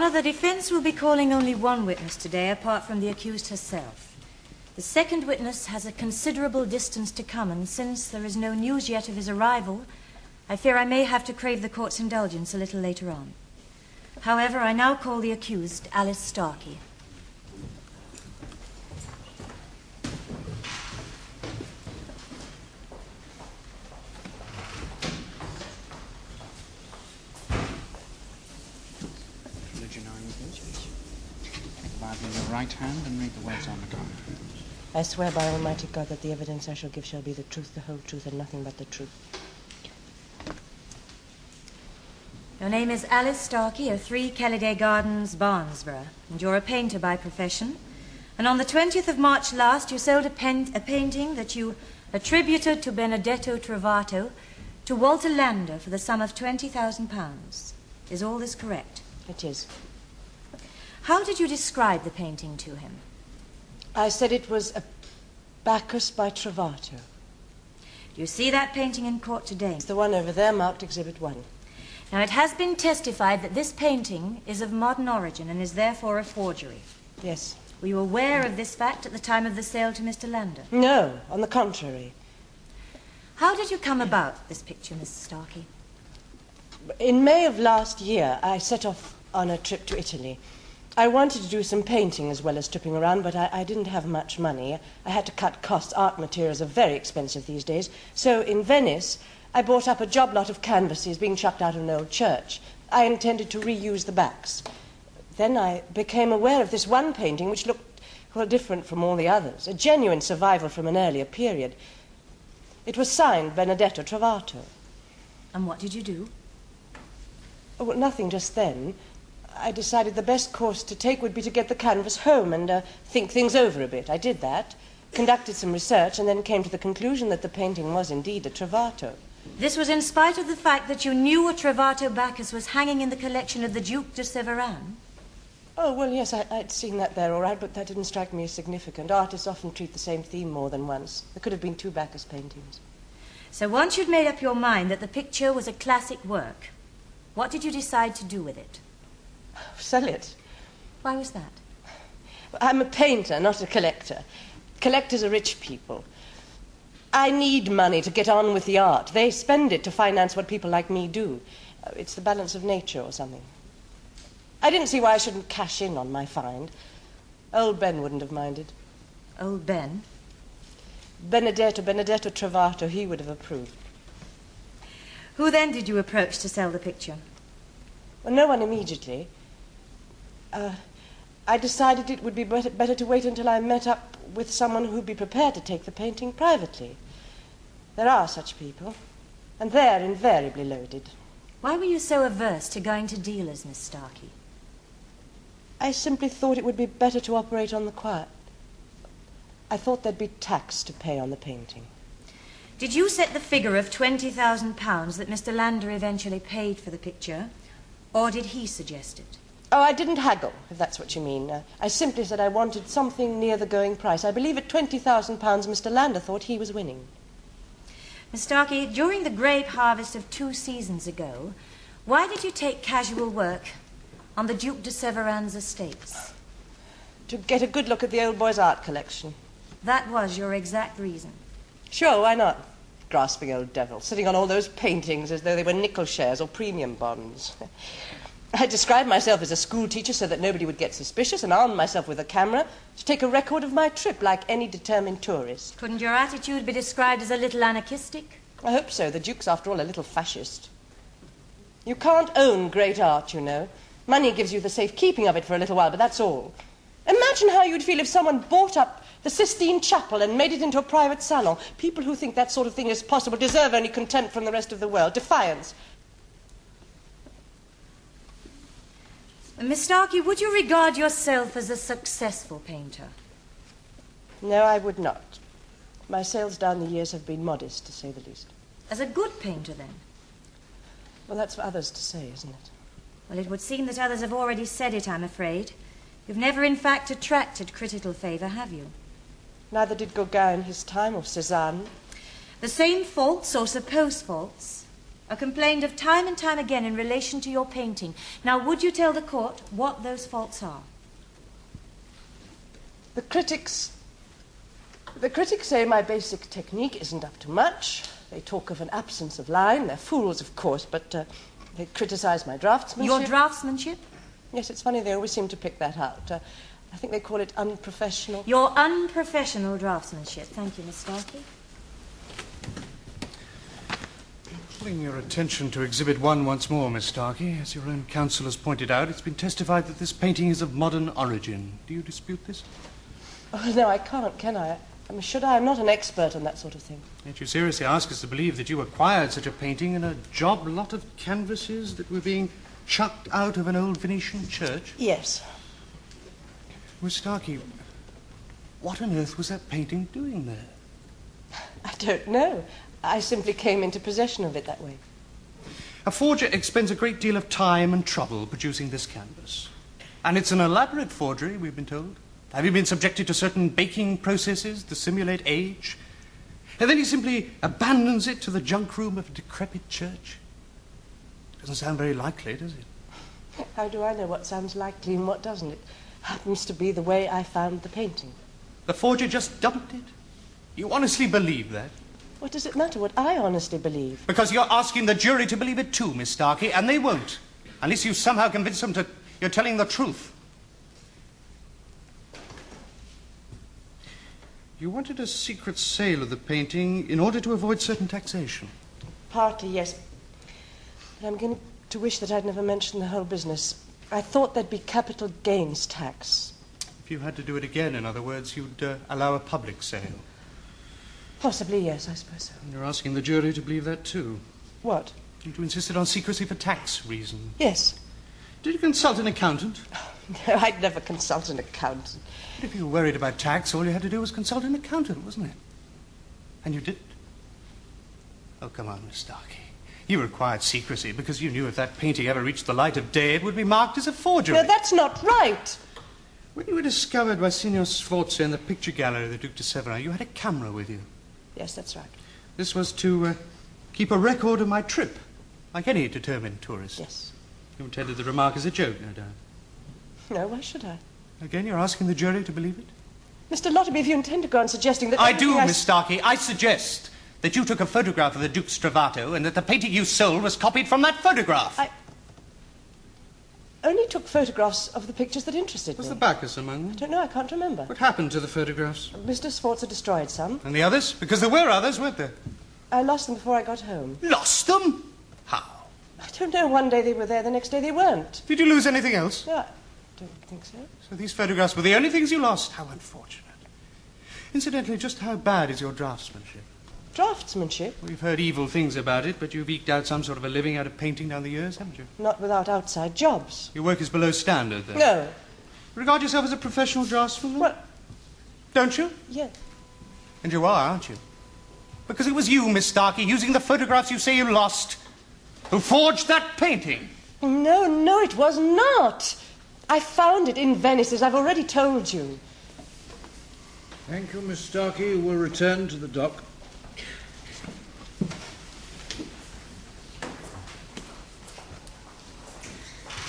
Honor, the defense will be calling only one witness today, apart from the accused herself. The second witness has a considerable distance to come, and since there is no news yet of his arrival, I fear I may have to crave the court's indulgence a little later on. However, I now call the accused, Alice Starkey. Bible in your right hand and read the words on the card. I swear by Almighty God that the evidence I shall give shall be the truth, the whole truth, and nothing but the truth. Your name is Alice Starkey of 3 Kellyday Gardens, Barnesborough, and you're a painter by profession. And on the 20th of March last, you sold a painting that you attributed to Benedetto Trovato to Walter Lander for the sum of £20,000. Is all this correct? It is. How did you describe the painting to him? I said it was a Bacchus by Trovato. Do you see that painting in court today? It's the one over there marked Exhibit 1. Now, it has been testified that this painting is of modern origin and is therefore a forgery. Yes. Were you aware of this fact at the time of the sale to Mr. Lander? No, on the contrary. How did you come about this picture, Mrs. Starkey? In May of last year, I set off on a trip to Italy. I wanted to do some painting as well as tripping around, but I didn't have much money. I had to cut costs. Art materials are very expensive these days. So in Venice, I bought up a job lot of canvases being chucked out of an old church. I intended to reuse the backs. Then I became aware of this one painting which looked, well, different from all the others, a genuine survival from an earlier period. It was signed Benedetto Trovato. And what did you do? Oh, well, nothing just then. I decided the best course to take would be to get the canvas home and think things over a bit. I did that, conducted some research, and then came to the conclusion that the painting was indeed a Trovato. This was in spite of the fact that you knew a Trovato Bacchus was hanging in the collection of the Duke de Severan? Oh, well, yes, I'd seen that there all right, but that didn't strike me as significant. Artists often treat the same theme more than once. There could have been 2 Bacchus paintings. So once you'd made up your mind that the picture was a classic work, what did you decide to do with it? Sell it. Why was that? I'm a painter, not a collector. Collectors are rich people. I need money to get on with the art. They spend it to finance what people like me do. It's the balance of nature or something. I didn't see why I shouldn't cash in on my find. Old Ben wouldn't have minded. Old Ben? Benedetto Trovato, he would have approved. Who then did you approach to sell the picture? Well, no one immediately. I decided it would be better to wait until I met up with someone who'd be prepared to take the painting privately. There are such people, and they're invariably loaded. Why were you so averse to going to dealers, Miss Starkey? I simply thought it would be better to operate on the quiet. I thought there'd be tax to pay on the painting. Did you set the figure of £20,000 that Mr. Lander eventually paid for the picture, or did he suggest it? Oh, I didn't haggle, if that's what you mean. I simply said I wanted something near the going price. I believe at £20,000 Mr. Lander thought he was winning. Miss Starkey, during the grape harvest of 2 seasons ago, why did you take casual work on the Duke de Severan's estates? To get a good look at the old boy's art collection. That was your exact reason? Sure, why not? Grasping old devil, sitting on all those paintings as though they were nickel shares or premium bonds. I described myself as a school teacher so that nobody would get suspicious, and armed myself with a camera to take a record of my trip like any determined tourist. Couldn't your attitude be described as a little anarchistic? I hope so. The Duke's, after all, a little fascist. You can't own great art, you know. Money gives you the safekeeping of it for a little while, but that's all. Imagine how you'd feel if someone bought up the Sistine Chapel and made it into a private salon. People who think that sort of thing is possible deserve only contempt from the rest of the world. Defiance. Miss Starkey, would you regard yourself as a successful painter? No, I would not. My sales down the years have been modest, to say the least. As a good painter, then? Well, that's for others to say, isn't it? Well, it would seem that others have already said it, I'm afraid. You've never, in fact, attracted critical favour, have you? Neither did Gauguin in his time, or Cézanne. The same faults, or supposed faults, are complained of time and time again in relation to your painting. Now, would you tell the court what those faults are? The critics say my basic technique isn't up to much. They talk of an absence of line. They're fools, of course, but they criticize my draftsmanship. Your draftsmanship? Yes, it's funny, they always seem to pick that out. I think they call it unprofessional. Your unprofessional draftsmanship. Thank you, Miss Starkey. Calling your attention to Exhibit 1 once more, Miss Starkey. As your own counsel has pointed out, it's been testified that this painting is of modern origin. Do you dispute this? Oh, no, I can't, can I? I mean, should I? I'm not an expert on that sort of thing. Yet you seriously ask us to believe that you acquired such a painting in a job lot of canvases that were being chucked out of an old Venetian church? Yes. Miss Starkey, what on earth was that painting doing there? I don't know. I simply came into possession of it that way. A forger expends a great deal of time and trouble producing this canvas. And it's an elaborate forgery, we've been told. Have you been subjected to certain baking processes to simulate age? And then he simply abandons it to the junk room of a decrepit church? Doesn't sound very likely, does it? How do I know what sounds likely and what doesn't? It happens to be the way I found the painting. The forger just dumped it? You honestly believe that? What does it matter what I honestly believe? Because you're asking the jury to believe it too, Miss Starkey, and they won't. Unless you somehow convince them that you're telling the truth. You wanted a secret sale of the painting in order to avoid certain taxation. Partly, yes. But I'm going to wish that I'd never mentioned the whole business. I thought there'd be capital gains tax. If you had to do it again, in other words, you'd allow a public sale. Possibly, yes, I suppose so. And you're asking the jury to believe that too. What? You insisted on secrecy for tax reasons. Yes. Did you consult an accountant? No, I'd never consult an accountant. But if you were worried about tax, all you had to do was consult an accountant, wasn't it? And you didn't. Oh, come on, Miss Starkey. You required secrecy because you knew if that painting ever reached the light of day, it would be marked as a forgery. No, that's not right. When you were discovered by Signor Sforza in the picture gallery of the Duke de Severin, you had a camera with you. Yes, that's right. This was to keep a record of my trip, like any determined tourist. Yes. You intended the remark as a joke, no doubt. No, why should I? Again, you're asking the jury to believe it? Mr. Lotterby, if you intend to go on suggesting that... I do, Miss Starkey. I suggest that you took a photograph of the Duke's Trovato and that the painting you sold was copied from that photograph. I only took photographs of the pictures that interested me. Was the Bacchus among them? I don't know, I can't remember. What happened to the photographs? Mr. Sforza destroyed some. And the others? Because there were others, weren't there? I lost them before I got home. Lost them? How? I don't know. One day they were there, the next day they weren't. Did you lose anything else? No, I don't think so. So these photographs were the only things you lost? How unfortunate. Incidentally, just how bad is your draftsmanship? Draftsmanship? We've heard evil things about it, but you've eked out some sort of a living out of painting down the years, haven't you? Not without outside jobs. Your work is below standard, then? No. Regard yourself as a professional draftsman? Well, don't you? yes. And you are, aren't you? Because it was you, Miss Starkey, using the photographs you say you lost, who forged that painting. No, it was not. I found it in Venice, as I've already told you. Thank you, Miss Starkey. You will return to the dock.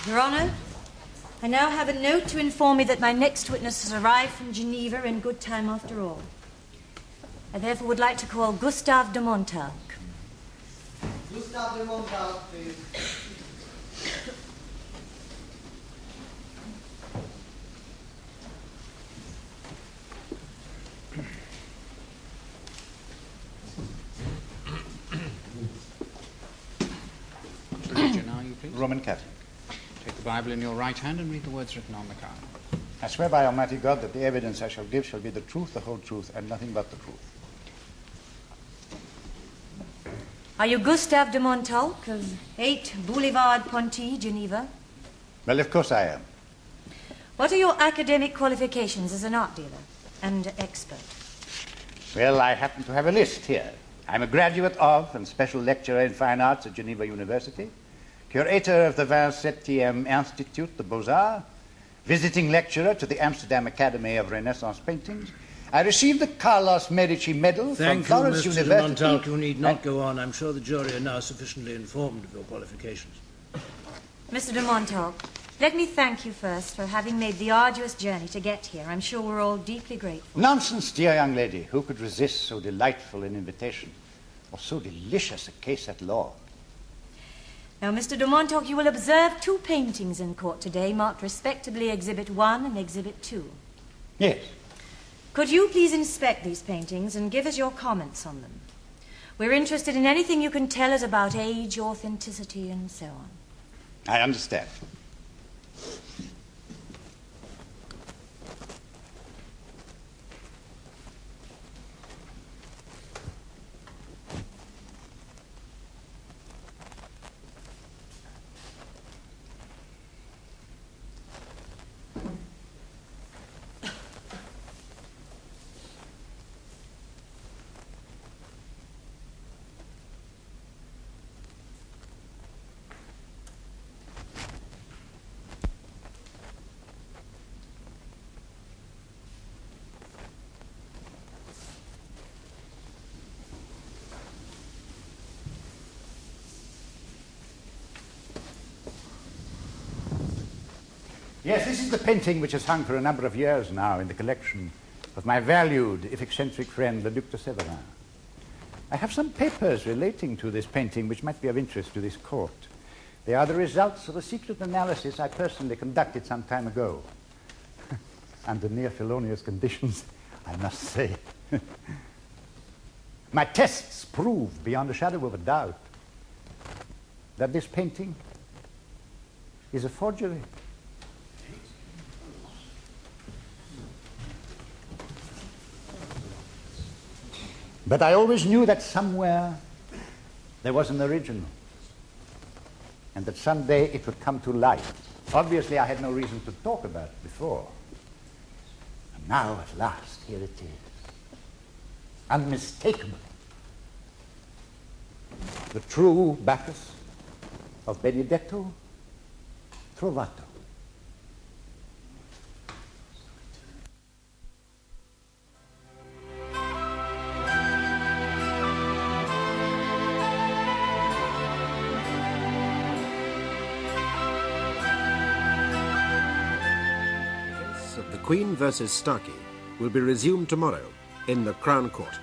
Your Honour, I now have a note to inform me that my next witness has arrived from Geneva in good time after all. I therefore would like to call Gustave de Montague. Gustave de Montague, please. Religion, are you, please? Roman Catholic. Take the Bible in your right hand and read the words written on the card. I swear by Almighty God that the evidence I shall give shall be the truth, the whole truth, and nothing but the truth. Are you Gustave de Montague of 8 Boulevard Ponty, Geneva? Well, of course I am. What are your academic qualifications as an art dealer and expert? Well, I happen to have a list here. I'm a graduate of and special lecturer in fine arts at Geneva University, curator of the 27e Institute, the Beaux-Arts, visiting lecturer to the Amsterdam Academy of Renaissance Paintings, I received the Carlos Medici Medal Thank from you, Florence Mr. de University. Montalk. You need not go on. I'm sure the jury are now sufficiently informed of your qualifications. Mr. de Montauk, let me thank you first for having made the arduous journey to get here. I'm sure we're all deeply grateful. Nonsense, dear young lady. Who could resist so delightful an invitation, or so delicious a case at law? Now, Mr. de Montauk, you will observe 2 paintings in court today, marked respectably Exhibit 1 and Exhibit 2. Yes. Could you please inspect these paintings and give us your comments on them? We're interested in anything you can tell us about age, authenticity, and so on. I understand. Yes, this is the painting which has hung for a number of years now in the collection of my valued, if eccentric friend, the Duc de Severin. I have some papers relating to this painting which might be of interest to this court. They are the results of a secret analysis I personally conducted some time ago. Under near felonious conditions, I must say. My tests prove, beyond a shadow of a doubt, that this painting is a forgery. But I always knew that somewhere there was an original, and that someday it would come to light. Obviously, I had no reason to talk about it before. And now, at last, here it is. Unmistakable. The true Bacchus of Benedetto, Trovato. The Queen versus Starkey will be resumed tomorrow in the Crown Court.